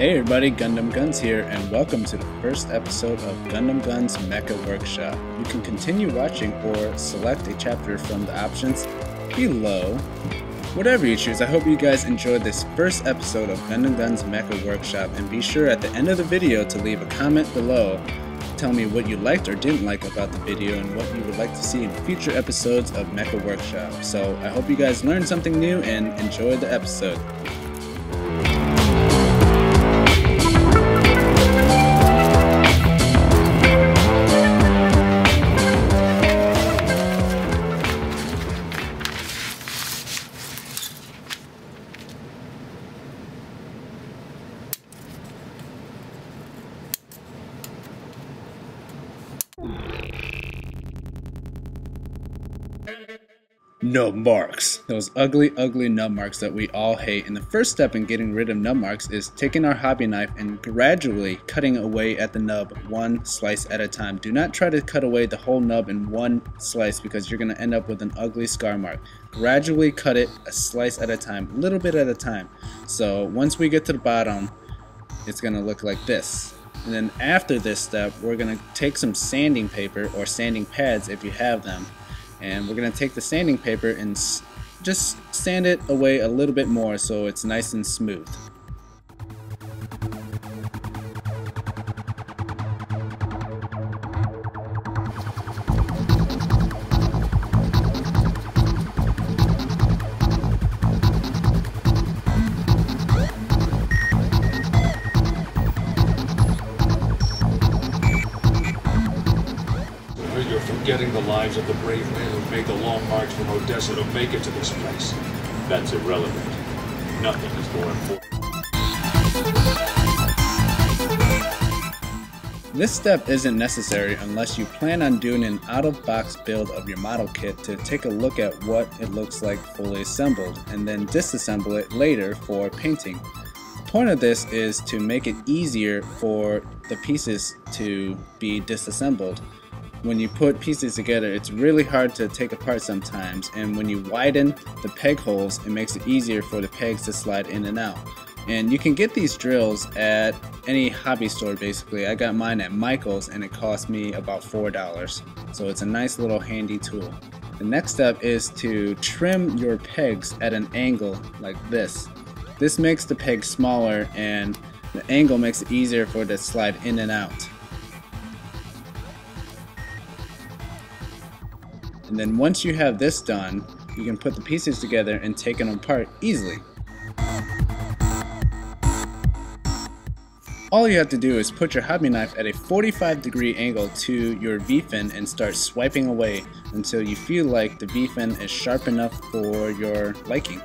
Hey everybody, GundamGuns here, and welcome to the first episode of GundamGuns Mecha Workshop. You can continue watching or select a chapter from the options below. Whatever you choose, I hope you guys enjoyed this first episode of GundamGuns Mecha Workshop, and be sure at the end of the video to leave a comment below. Tell me what you liked or didn't like about the video and what you would like to see in future episodes of Mecha Workshop. So I hope you guys learned something new and enjoyed the episode. Nub marks. Those ugly nub marks that we all hate. And the first step in getting rid of nub marks is taking our hobby knife and gradually cutting away at the nub one slice at a time. Do not try to cut away the whole nub in one slice because you're going to end up with an ugly scar mark. Gradually cut it a slice at a time, a little bit at a time. So once we get to the bottom, it's going to look like this. And then after this step, we're going to take some sanding paper or sanding pads if you have them. And we're going to take the sanding paper and just sand it away a little bit more so it's nice and smooth. Getting the lives of the brave men who made the long march from Odessa to make it to this place. That's irrelevant. Nothing is more important. This step isn't necessary unless you plan on doing an out-of-box build of your model kit to take a look at what it looks like fully assembled and then disassemble it later for painting. The point of this is to make it easier for the pieces to be disassembled. When you put pieces together, it's really hard to take apart sometimes, and when you widen the peg holes, it makes it easier for the pegs to slide in and out. And you can get these drills at any hobby store basically. I got mine at Michael's and it cost me about $4. So it's a nice little handy tool. The next step is to trim your pegs at an angle like this. This makes the peg smaller and the angle makes it easier for it to slide in and out. And then once you have this done, you can put the pieces together and take them apart easily. All you have to do is put your hobby knife at a 45-degree angle to your V-fin and start swiping away until you feel like the V-fin is sharp enough for your liking.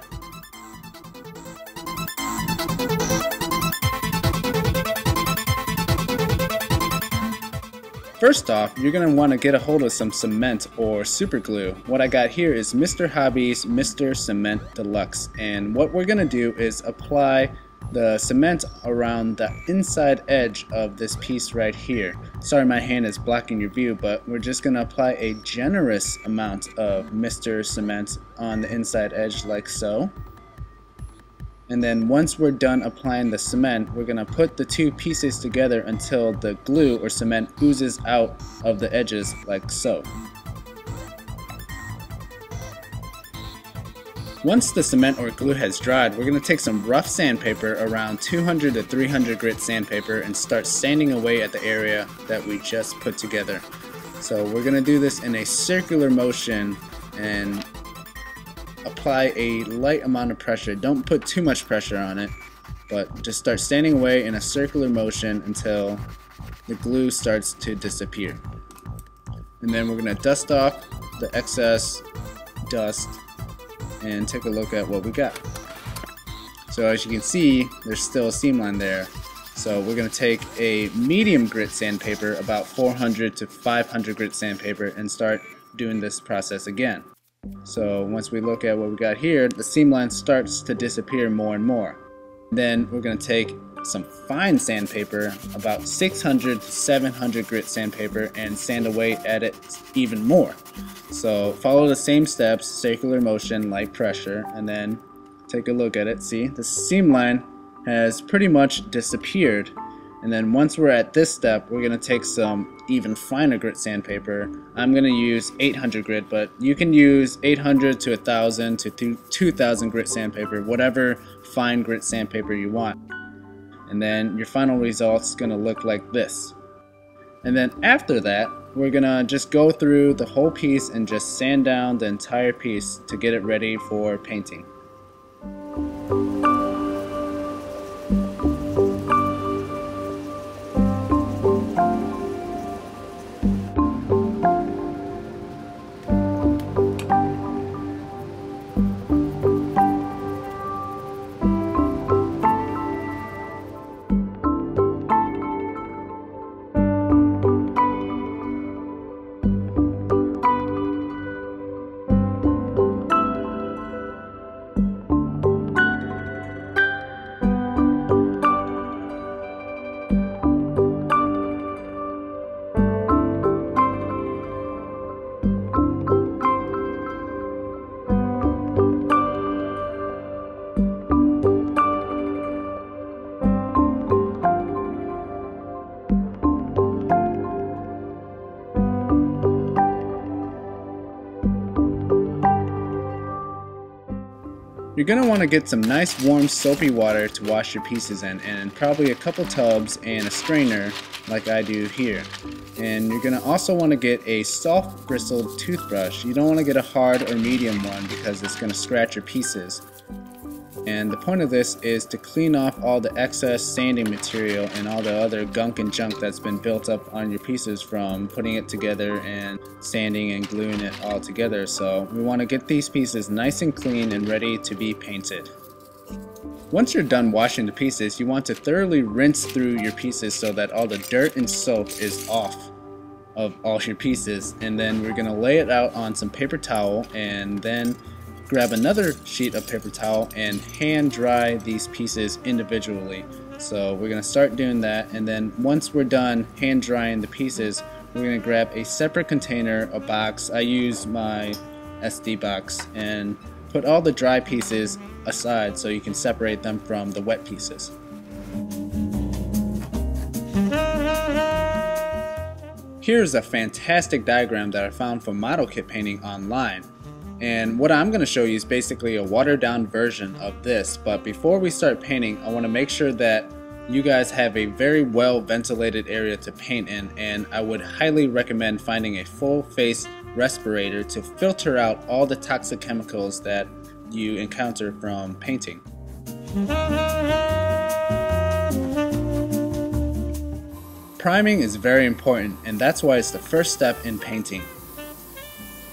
First off, you're going to want to get a hold of some cement or super glue. What I got here is Mr. Hobby's Mr. Cement Deluxe, and what we're going to do is apply the cement around the inside edge of this piece right here. Sorry my hand is blocking your view, but we're just going to apply a generous amount of Mr. Cement on the inside edge like so. And then once we're done applying the cement, we're going to put the two pieces together until the glue or cement oozes out of the edges like so. Once the cement or glue has dried, we're going to take some rough sandpaper, around 200 to 300 grit sandpaper, and start sanding away at the area that we just put together. So we're going to do this in a circular motion and apply a light amount of pressure. Don't put too much pressure on it, but just start sanding away in a circular motion until the glue starts to disappear. And then we're going to dust off the excess dust and take a look at what we got. So as you can see, there's still a seam line there. So we're going to take a medium grit sandpaper, about 400 to 500 grit sandpaper, and start doing this process again. So once we look at what we got here, the seam line starts to disappear more and more. Then we're going to take some fine sandpaper, about 600 to 700 grit sandpaper, and sand away at it even more. So follow the same steps, circular motion, light pressure, and then take a look at it. See, the seam line has pretty much disappeared. And then once we're at this step, we're going to take some even finer grit sandpaper. I'm going to use 800 grit, but you can use 800 to 1000 to 2000 grit sandpaper, whatever fine grit sandpaper you want. And then your final result's going to look like this. And then after that, we're going to just go through the whole piece and just sand down the entire piece to get it ready for painting. You're going to want to get some nice warm soapy water to wash your pieces in, and probably a couple tubs and a strainer like I do here. And you're going to also want to get a soft bristled toothbrush. You don't want to get a hard or medium one because it's going to scratch your pieces. And the point of this is to clean off all the excess sanding material and all the other gunk and junk that's been built up on your pieces from putting it together and sanding and gluing it all together. So we want to get these pieces nice and clean and ready to be painted. Once you're done washing the pieces, you want to thoroughly rinse through your pieces so that all the dirt and soap is off of all your pieces. And then we're going to lay it out on some paper towel, and then grab another sheet of paper towel and hand dry these pieces individually. So we're going to start doing that, and then once we're done hand drying the pieces, we're going to grab a separate container, a box. I use my SD box, and put all the dry pieces aside so you can separate them from the wet pieces. Here's a fantastic diagram that I found for model kit painting online. And what I'm going to show you is basically a watered down version of this. But before we start painting, I want to make sure that you guys have a very well ventilated area to paint in, and I would highly recommend finding a full face respirator to filter out all the toxic chemicals that you encounter from painting. Priming is very important, and that's why it's the first step in painting.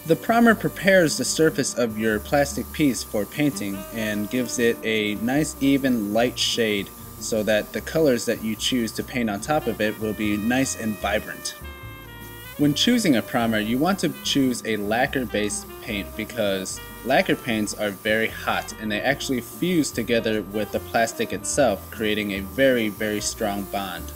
The primer prepares the surface of your plastic piece for painting and gives it a nice even light shade so that the colors that you choose to paint on top of it will be nice and vibrant. When choosing a primer, you want to choose a lacquer-based paint because lacquer paints are very hot and they actually fuse together with the plastic itself, creating a very strong bond.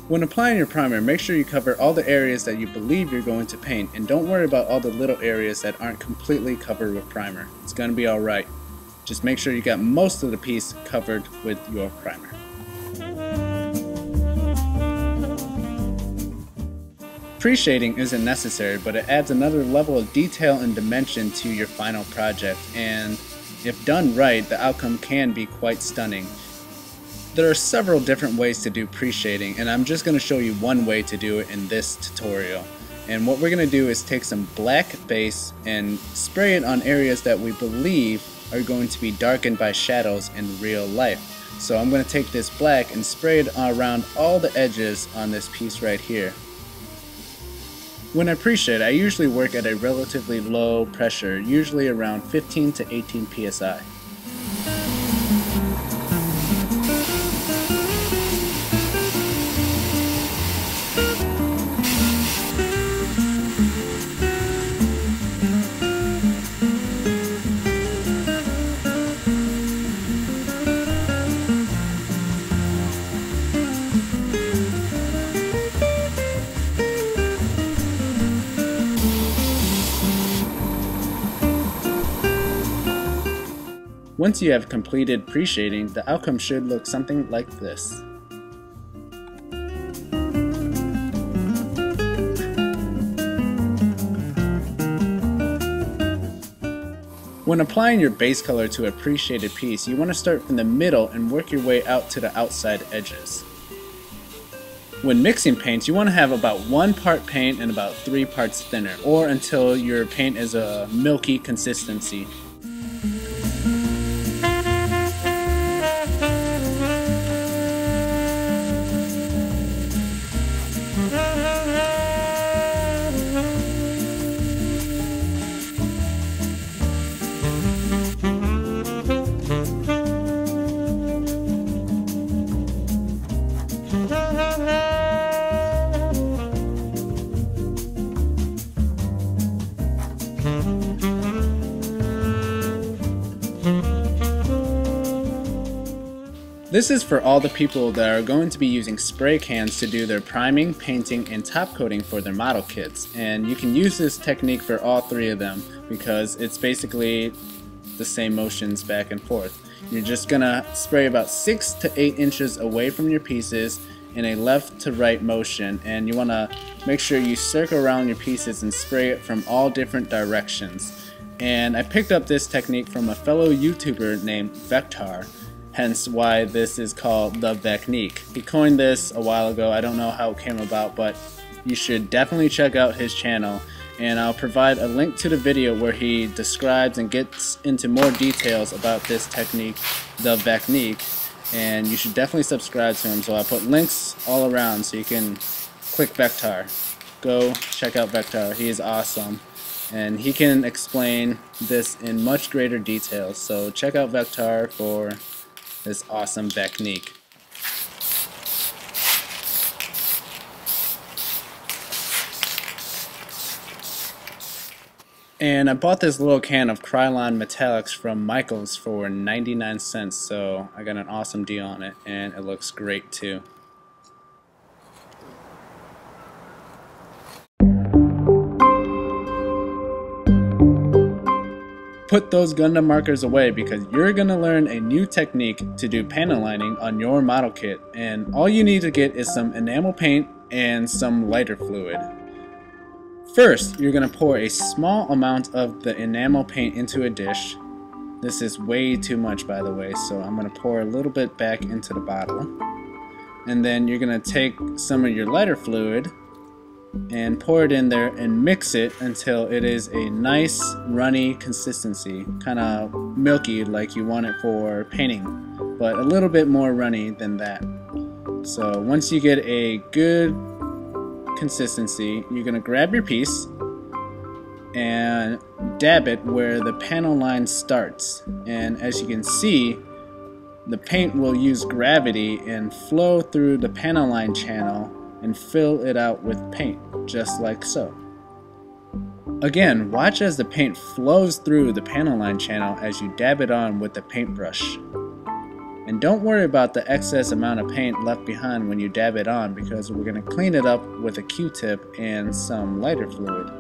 When applying your primer, make sure you cover all the areas that you believe you're going to paint, and don't worry about all the little areas that aren't completely covered with primer. It's going to be alright. Just make sure you got most of the piece covered with your primer. Pre-shading isn't necessary, but it adds another level of detail and dimension to your final project, and if done right, the outcome can be quite stunning. There are several different ways to do pre-shading, and I'm just going to show you one way to do it in this tutorial. And what we're going to do is take some black base and spray it on areas that we believe are going to be darkened by shadows in real life. So I'm going to take this black and spray it around all the edges on this piece right here. When I pre-shade, I usually work at a relatively low pressure, usually around 15 to 18 psi. Once you have completed pre-shading, the outcome should look something like this. When applying your base color to a pre-shaded piece, you want to start from the middle and work your way out to the outside edges. When mixing paints, you want to have about 1 part paint and about 3 parts thinner, or until your paint is a milky consistency. This is for all the people that are going to be using spray cans to do their priming, painting, and top coating for their model kits. And you can use this technique for all 3 of them because it's basically the same motions back and forth. You're just gonna spray about 6 to 8 inches away from your pieces in a left to right motion, and you wanna make sure you circle around your pieces and spray it from all different directions. And I picked up this technique from a fellow YouTuber named Vectar. Hence why this is called the Vecnique. He coined this a while ago. I don't know how it came about, but you should definitely check out his channel, and I'll provide a link to the video where he describes and gets into more details about this technique, the Vecnique, and you should definitely subscribe to him. So I'll put links all around so you can click Vectar. Go check out Vectar. He is awesome, and he can explain this in much greater detail. So check out Vectar for this awesome technique. And I bought this little can of Krylon Metallics from Michael's for 99 cents, so I got an awesome deal on it, and it looks great too. Put those Gundam markers away because you're going to learn a new technique to do panel lining on your model kit, and all you need to get is some enamel paint and some lighter fluid. First, you're going to pour a small amount of the enamel paint into a dish. This is way too much, by the way, so I'm going to pour a little bit back into the bottle. And then you're going to take some of your lighter fluid and pour it in there and mix it until it is a nice runny consistency, kind of milky like you want it for painting, but a little bit more runny than that. So once you get a good consistency, you're going to grab your piece and dab it where the panel line starts, and as you can see, the paint will use gravity and flow through the panel line channel and fill it out with paint, just like so. Again, watch as the paint flows through the panel line channel as you dab it on with the paintbrush. And don't worry about the excess amount of paint left behind when you dab it on, because we're going to clean it up with a Q-tip and some lighter fluid.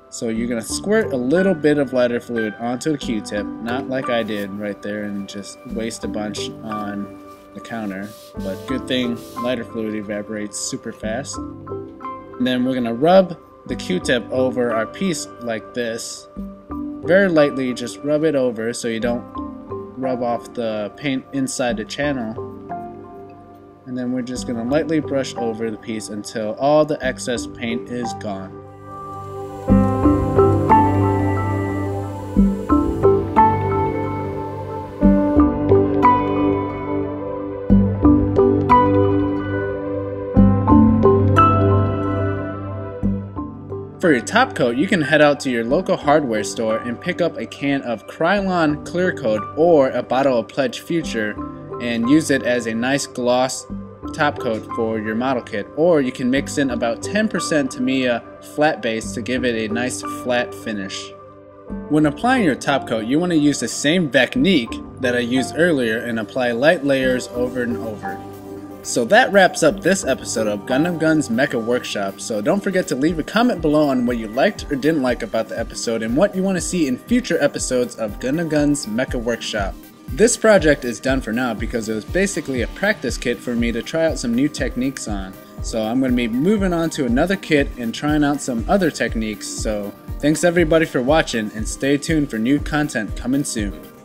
So you're going to squirt a little bit of lighter fluid onto the Q-tip, not like I did right there and just waste a bunch on the counter, but good thing lighter fluid evaporates super fast. And then we're going to rub the Q-tip over our piece like this, very lightly. Just rub it over so you don't rub off the paint inside the channel, and then we're just going to lightly brush over the piece until all the excess paint is gone. For your top coat, you can head out to your local hardware store and pick up a can of Krylon Clear Coat or a bottle of Pledge Future and use it as a nice gloss top coat for your model kit. Or you can mix in about 10% Tamiya flat base to give it a nice flat finish. When applying your top coat, you want to use the same technique that I used earlier and apply light layers over and over. So that wraps up this episode of Gundam Guns Mecha Workshop, so don't forget to leave a comment below on what you liked or didn't like about the episode and what you want to see in future episodes of Gundam Guns Mecha Workshop. This project is done for now because it was basically a practice kit for me to try out some new techniques on. So I'm going to be moving on to another kit and trying out some other techniques, so thanks everybody for watching and stay tuned for new content coming soon.